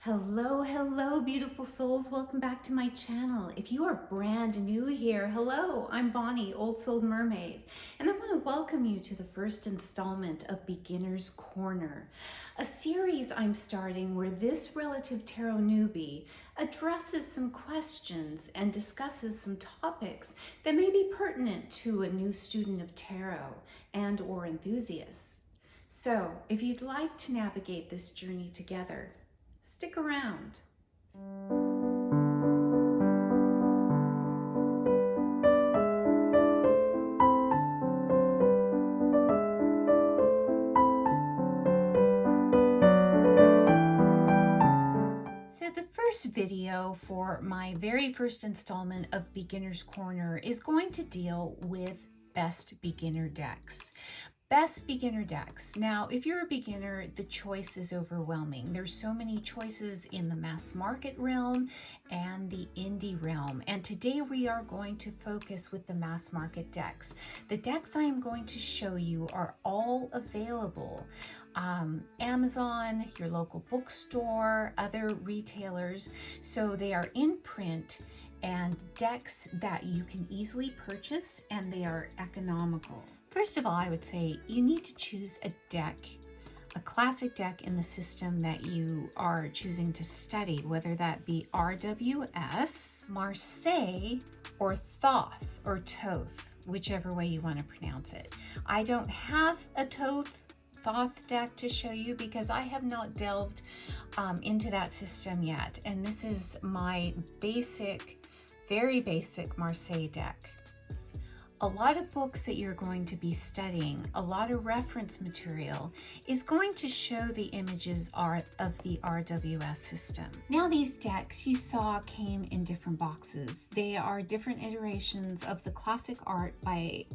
Hello, hello, beautiful souls. Welcome back to my channel. If you are brand new here, hello, I'm Bonnie, Old Soul Mermaid, and I want to welcome you to the first installment of Beginner's Corner, a series I'm starting where this relative tarot newbie addresses some questions and discusses some topics that may be pertinent to a new student of tarot and or enthusiast. So if you'd like to navigate this journey together, stick around. So the first video for my very first installment of Beginner's Corner is going to deal with best beginner decks. Best beginner decks. Now, if you're a beginner, the choice is overwhelming. There's so many choices in the mass market realm and the indie realm. And today we are going to focus with the mass market decks. The decks I am going to show you are all available. Amazon, your local bookstore, other retailers. So they are in print and decks that you can easily purchase, and they are economical. First of all, I would say you need to choose a deck, a classic deck in the system that you are choosing to study, whether that be RWS, Marseille, or Thoth, or Toth, whichever way you want to pronounce it. I don't have a Thoth deck to show you because I have not delved into that system yet. And this is my basic, very basic Marseille deck. A lot of books that you're going to be studying, a lot of reference material is going to show the images of the RWS system. Now these decks you saw came in different boxes. They are different iterations of the classic art by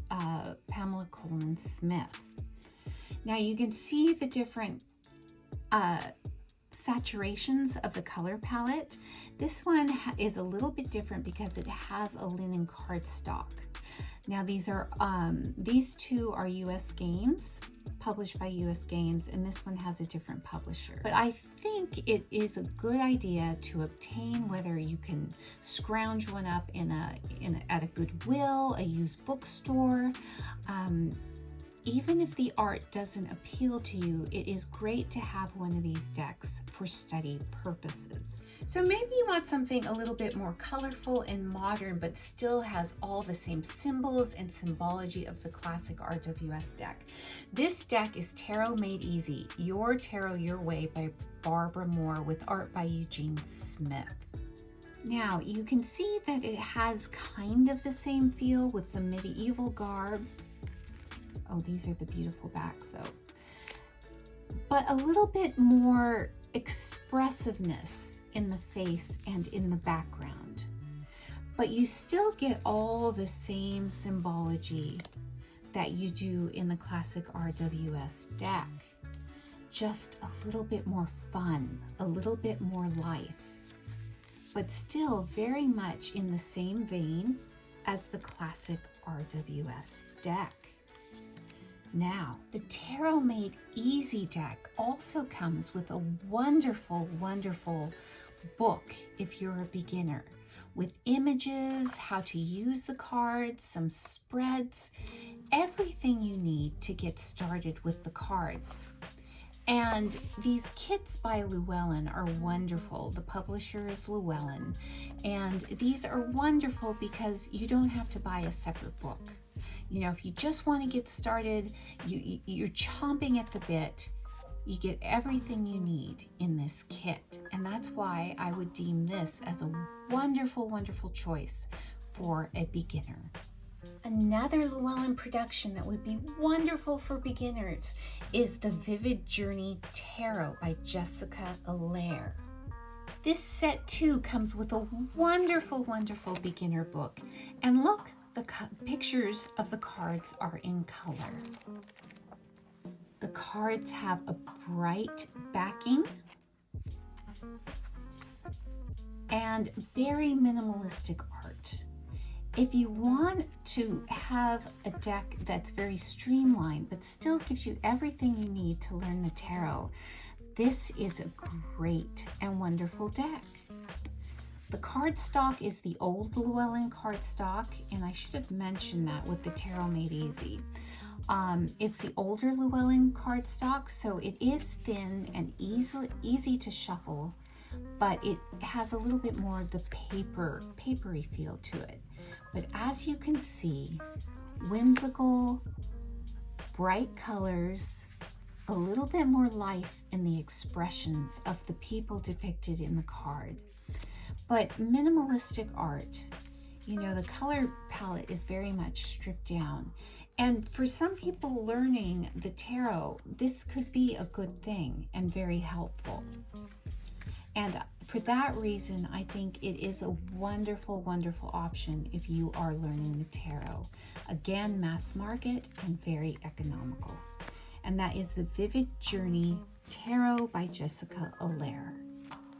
Pamela Colman Smith. Now you can see the different saturations of the color palette. This one is a little bit different because it has a linen cardstock. Now these two are US Games, published by US Games, and this one has a different publisher. But I think it is a good idea to obtain, whether you can scrounge one up at a Goodwill, a used bookstore. Even if the art doesn't appeal to you, it is great to have one of these decks for study purposes. So maybe you want something a little bit more colorful and modern, but still has all the same symbols and symbology of the classic RWS deck. This deck is Tarot Made Easy, Your Tarot Your Way by Barbara Moore, with art by Eugene Smith. Now you can see that it has kind of the same feel with the medieval garb. Oh, these are the beautiful backs though. But a little bit more expressiveness in the face and in the background. But you still get all the same symbology that you do in the classic RWS deck. Just a little bit more fun, a little bit more life, but still very much in the same vein as the classic RWS deck. Now, the Tarot Made Easy deck also comes with a wonderful, wonderful book if you're a beginner, with images, how to use the cards, some spreads, everything you need to get started with the cards. And these kits by Llewellyn are wonderful. The publisher is Llewellyn, and these are wonderful because you don't have to buy a separate book. You know, if you just want to get started, you're chomping at the bit, you get everything you need in this kit. And that's why I would deem this as a wonderful, wonderful choice for a beginner. Another Llewellyn production that would be wonderful for beginners is the Vivid Journey Tarot by Jessica Allaire. This set too comes with a wonderful, wonderful beginner book. And look, the pictures of the cards are in color. The cards have a bright backing and very minimalistic art. If you want to have a deck that's very streamlined but still gives you everything you need to learn the tarot, This is a great and wonderful deck. The cardstock is the old Llewellyn cardstock, and I should have mentioned that with the Tarot Made Easy. It's the older Llewellyn cardstock, so it is thin and easy to shuffle, but it has a little bit more of the papery feel to it. But as you can see, whimsical, bright colors, a little bit more life in the expressions of the people depicted in the card. But minimalistic art, you know, the color palette is very much stripped down. And for some people learning the tarot, this could be a good thing and very helpful. And for that reason, I think it is a wonderful, wonderful option if you are learning the tarot. Again, mass market and very economical. And that is the Vivid Journey Tarot by Jessica Allaire.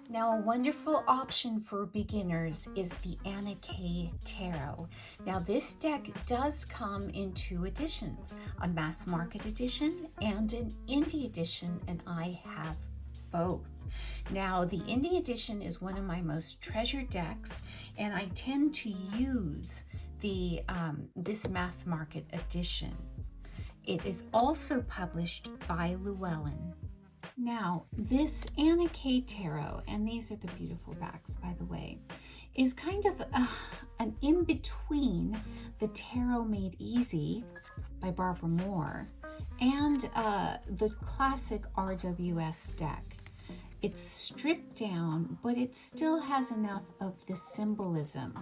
Now, a wonderful option for beginners is the Anna K Tarot. Now, this deck does come in 2 editions, a mass market edition and an indie edition, and I have both. Now, the indie edition is one of my most treasured decks, and I tend to use the this mass market edition. It is also published by Llewellyn. Now, this Anna K Tarot, and these are the beautiful backs, by the way, is kind of an in-between the Tarot Made Easy by Barbara Moore and the classic RWS deck. It's stripped down, but it still has enough of the symbolism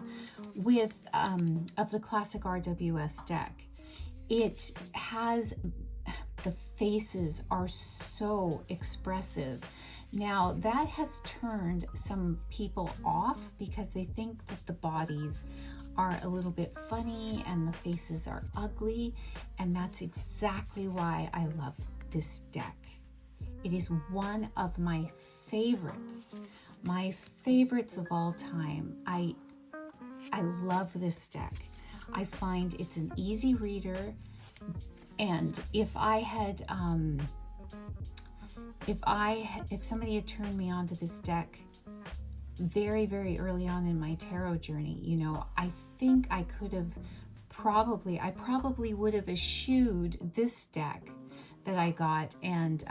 with of the classic RWS deck. It has, the faces are so expressive. Now, that has turned some people off because they think that the bodies are a little bit funny and the faces are ugly, and that's exactly why I love this deck. It is one of my favorites of all time. I love this deck. I find it's an easy reader, and if somebody had turned me on to this deck very, very early on in my tarot journey, you know, I think I probably would have eschewed this deck that I got and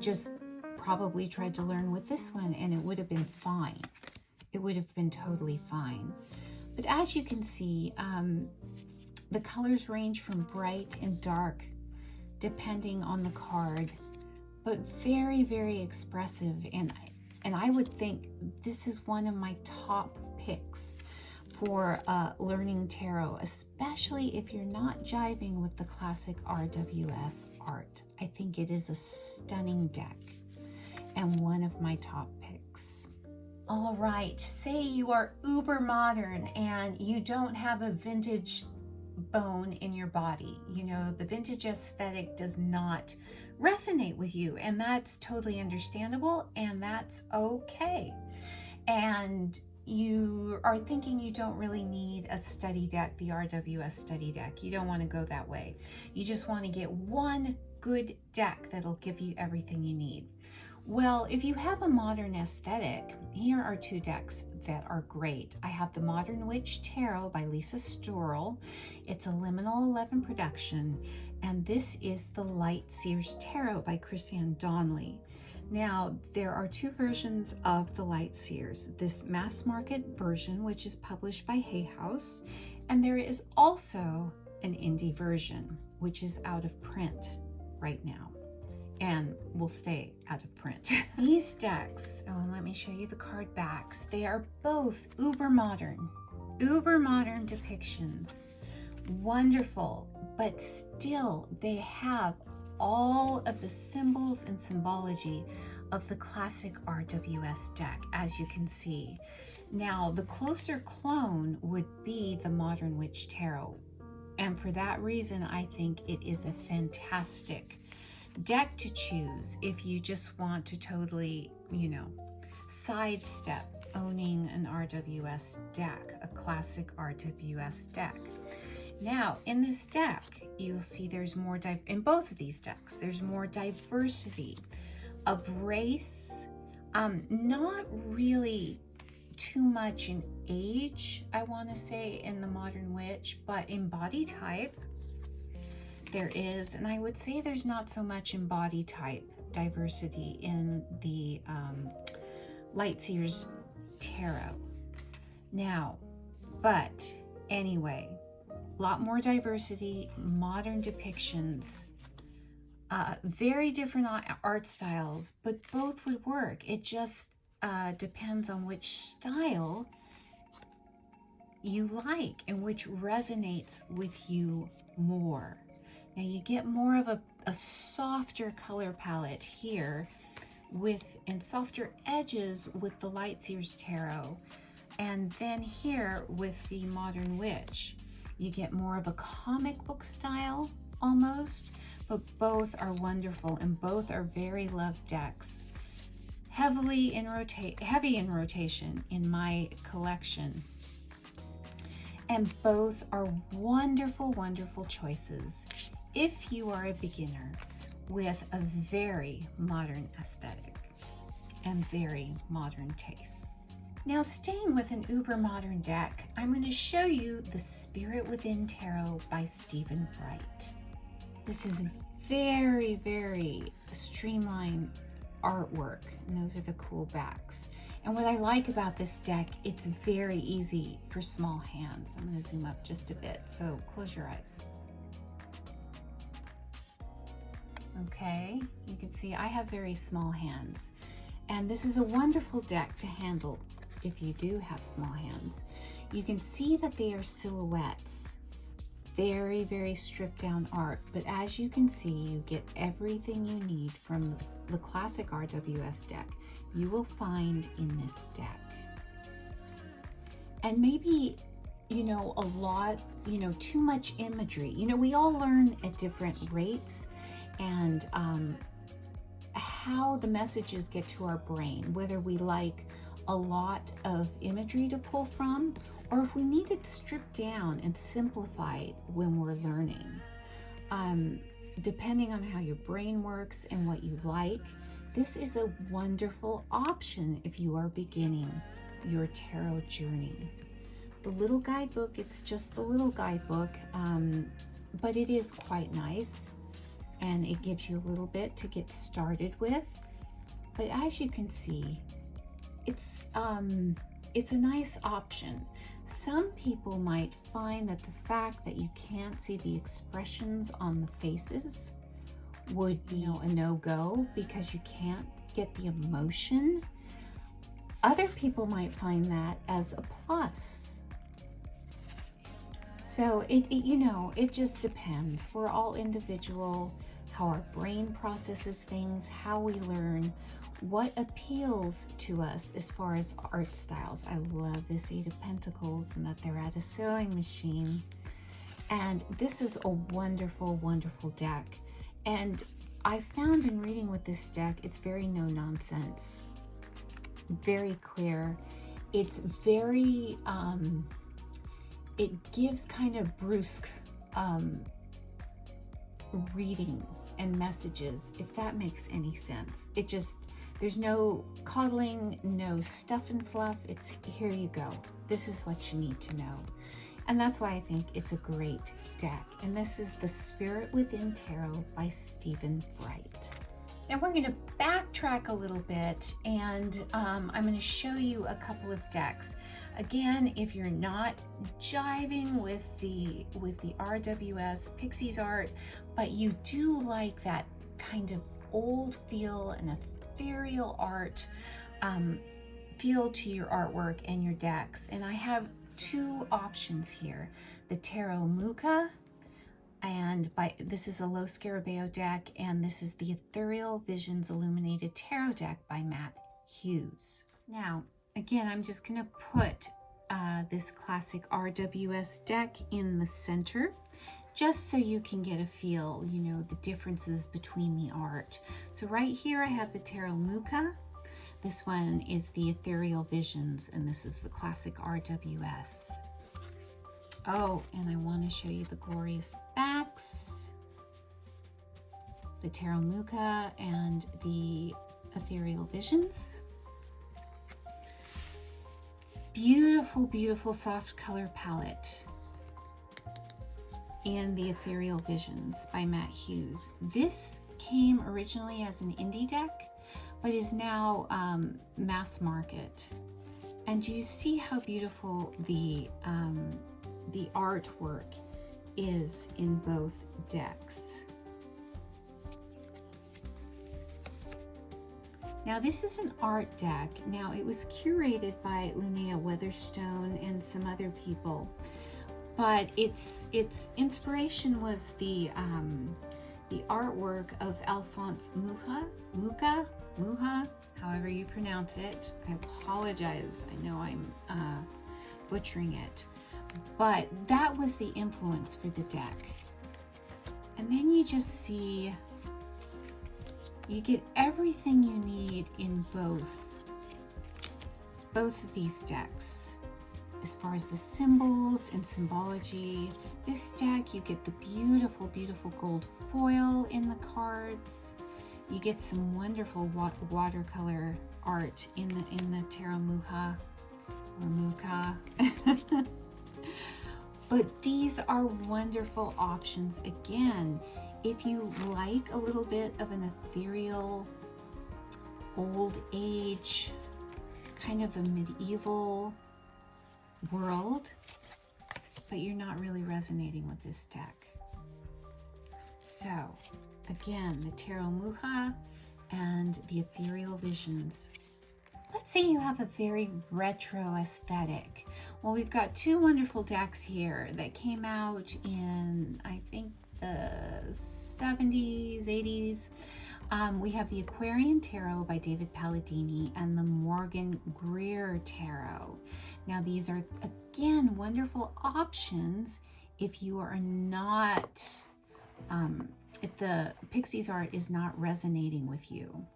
just probably tried to learn with this one, and it would have been fine. It would have been totally fine. But as you can see, the colors range from bright and dark depending on the card, but very, very expressive. And I would think this is one of my top picks for learning tarot, especially if you're not jiving with the classic RWS art. I think it is a stunning deck and one of my top picks. All right, say you are uber modern and you don't have a vintage bone in your body. You know, the vintage aesthetic does not resonate with you, and that's totally understandable, and that's okay. And you are thinking you don't really need a study deck, the RWS study deck. You don't want to go that way. You just want to get one good deck that'll give you everything you need. Well, if you have a modern aesthetic, here are 2 decks that are great. I have the Modern Witch Tarot by Lisa Storrell. It's a Liminal 11 production, and this is the Light Seers Tarot by Chrisanne Donnelly. Now, there are 2 versions of the Light Seers. This mass market version, which is published by Hay House, and there is also an indie version, which is out of print right now and will stay out of print. These decks, oh, and let me show you the card backs. They are both uber modern depictions. Wonderful, but still they have all of the symbols and symbology of the classic RWS deck, as you can see. Now, the closer clone would be the Modern Witch Tarot, and for that reason, I think it is a fantastic deck to choose if you just want to totally, you know, sidestep owning an RWS deck, a classic RWS deck. Now, in this deck, you'll see there's more, in both of these decks, there's more diversity of race, not really too much in age, I want to say, in the Modern Witch, but in body type there is, and I would say there's not so much in body type diversity in the Lightseers Tarot. Now, but anyway, a lot more diversity, modern depictions, very different art styles, but both would work. It just depends on which style you like and which resonates with you more. Now you get more of a softer color palette here and softer edges with the Lightseers Tarot. And then here with the Modern Witch, you get more of a comic book style almost, but both are wonderful and both are very loved decks. Heavy in rotation in my collection. And both are wonderful, wonderful choices if you are a beginner with a very modern aesthetic and very modern tastes. Now, staying with an uber modern deck, I'm going to show you the Spirit Within Tarot by Stephen Wright. This is very, very streamlined artwork, and those are the cool backs. And what I like about this deck, it's very easy for small hands. I'm going to zoom up just a bit, so close your eyes. Okay, you can see I have very small hands, and this is a wonderful deck to handle if you do have small hands. You can see that they are silhouettes, very, very stripped down art, but as you can see, you get everything you need from the classic RWS deck you will find in this deck. And maybe, you know, a lot, you know, too much imagery. You know, we all learn at different rates, and how the messages get to our brain, whether we like a lot of imagery to pull from, or if we need it stripped down and simplified when we're learning. Depending on how your brain works and what you like, this is a wonderful option if you are beginning your tarot journey. The little guidebook, it's just a little guidebook, but it is quite nice, and it gives you a little bit to get started with. But as you can see, it's a nice option. Some people might find that the fact that you can't see the expressions on the faces would be, you know, a no-go because you can't get the emotion. Other people might find that as a plus. So you know, it just depends. We're all individual, how our brain processes things, how we learn, what appeals to us as far as art styles. I love this Eight of Pentacles and that they're at a sewing machine. And this is a wonderful, wonderful deck. And I found in reading with this deck, it's very no nonsense, very clear. It's very, it gives kind of brusque readings and messages, if that makes any sense. It just, there's no coddling, no stuff and fluff. It's here you go. This is what you need to know. And that's why I think it's a great deck. And this is the Spirit Within Tarot by Stephen Wright. Now we're going to backtrack a little bit, and I'm going to show you a couple of decks. Again, if you're not jiving with the RWS Pixies art, but you do like that kind of old feel and ethereal art feel to your artwork and your decks, and I have two options here: the Tarot Muka, and this is a Low Scarabeo deck, and this is the Ethereal Visions Illuminated Tarot deck by Matt Hughes. Now, again, I'm just going to put this classic RWS deck in the center, just so you can get a feel, you know, the differences between the art. So right here I have the Tarot Muka. This one is the Ethereal Visions, and this is the classic RWS. Oh, and I want to show you the glorious backs, the Tarot Muka and the Ethereal Visions. Beautiful, beautiful soft color palette in the Ethereal Visions by Matt Hughes. This came originally as an indie deck, but is now mass market. And you see how beautiful the artwork is in both decks. Now this is an art deck. Now it was curated by Linnea Weatherstone and some other people, but its inspiration was the artwork of Alphonse Mucha, however you pronounce it. I apologize. I know I'm butchering it, but that was the influence for the deck. And then you just see, you get everything you need in both of these decks. As far as the symbols and symbology, this deck, you get the beautiful, beautiful gold foil in the cards. You get some wonderful watercolor art in the Tarot Mucha or Mucha. But these are wonderful options. Again, if you like a little bit of an ethereal, old age, kind of a medieval world, but you're not really resonating with this deck. So, again, the Tarot Mucha and the Ethereal Visions. Let's say you have a very retro aesthetic. Well, we've got two wonderful decks here that came out in, I think, the 70s, 80s. We have the Aquarian Tarot by David Palladini and the Morgan Greer Tarot. Now, these are, again, wonderful options if you are not, if the Pixies art is not resonating with you.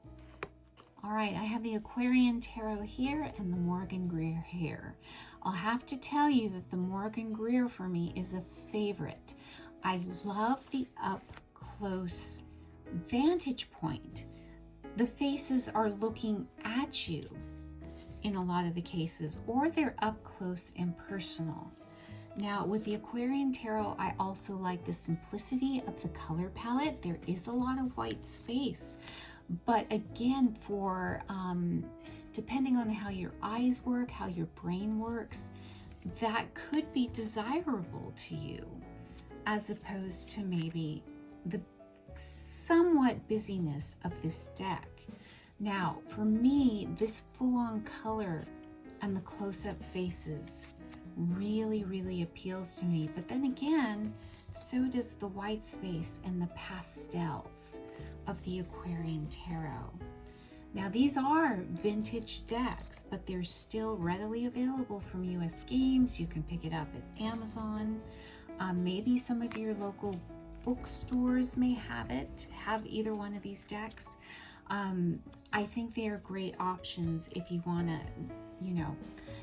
All right, I have the Aquarian Tarot here and the Morgan Greer here. I'll have to tell you that the Morgan Greer for me is a favorite. I love the up-close vantage point. The faces are looking at you in a lot of the cases, or they're up close and personal. Now, with the Aquarian Tarot, I also like the simplicity of the color palette. There is a lot of white space. But again, for depending on how your eyes work, how your brain works, that could be desirable to you, as opposed to maybe the somewhat busyness of this deck. Now, for me, this full-on color and the close-up faces really, really appeals to me. But then again, so does the white space and the pastels of the Aquarian Tarot. Now, these are vintage decks, but they're still readily available from US Games. You can pick it up at Amazon. Maybe some of your local bookstores may have either one of these decks. I think they are great options if you want to,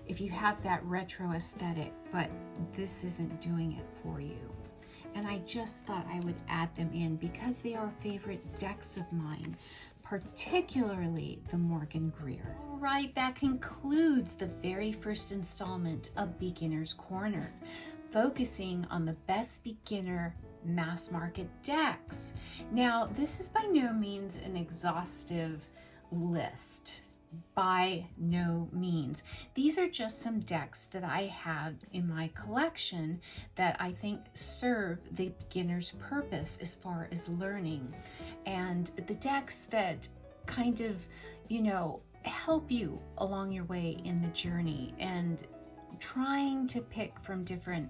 if you have that retro aesthetic, but this isn't doing it for you. And I just thought I would add them in because they are favorite decks of mine, particularly the Morgan Greer. All right, that concludes the very first installment of Beginner's Corner, focusing on the best beginner mass market decks. Now, this is by no means an exhaustive list. By no means. These are just some decks that I have in my collection that I think serve the beginner's purpose as far as learning, and the decks that kind of, help you along your way in the journey and trying to pick from different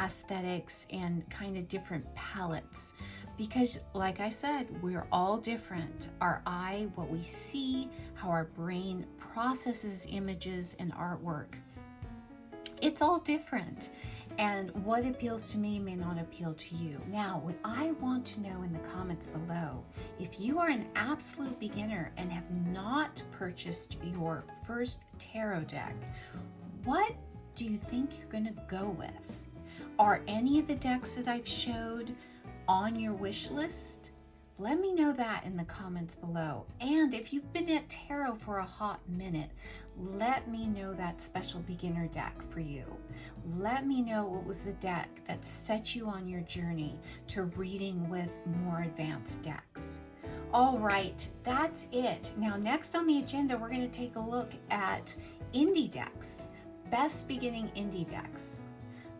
aesthetics and kind of different palettes. Because like I said, we're all different. Our eye, what we see, how our brain processes images and artwork, it's all different. And what appeals to me may not appeal to you. Now, what I want to know in the comments below, if you are an absolute beginner and have not purchased your first tarot deck, what do you think you're gonna go with? Are any of the decks that I've showed on your wish list? Let me know that in the comments below. And if you've been at tarot for a hot minute, let me know that special beginner deck for you. Let me know what was the deck that set you on your journey to reading with more advanced decks. All right, that's it. Now, next on the agenda, we're going to take a look at indie decks, best beginning indie decks.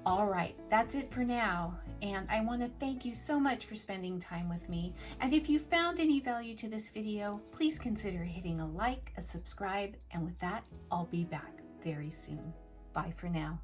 All right, that's it for now. And I want to thank you so much for spending time with me. And if you found any value to this video, please consider hitting a like, a subscribe, and with that, I'll be back very soon. Bye for now.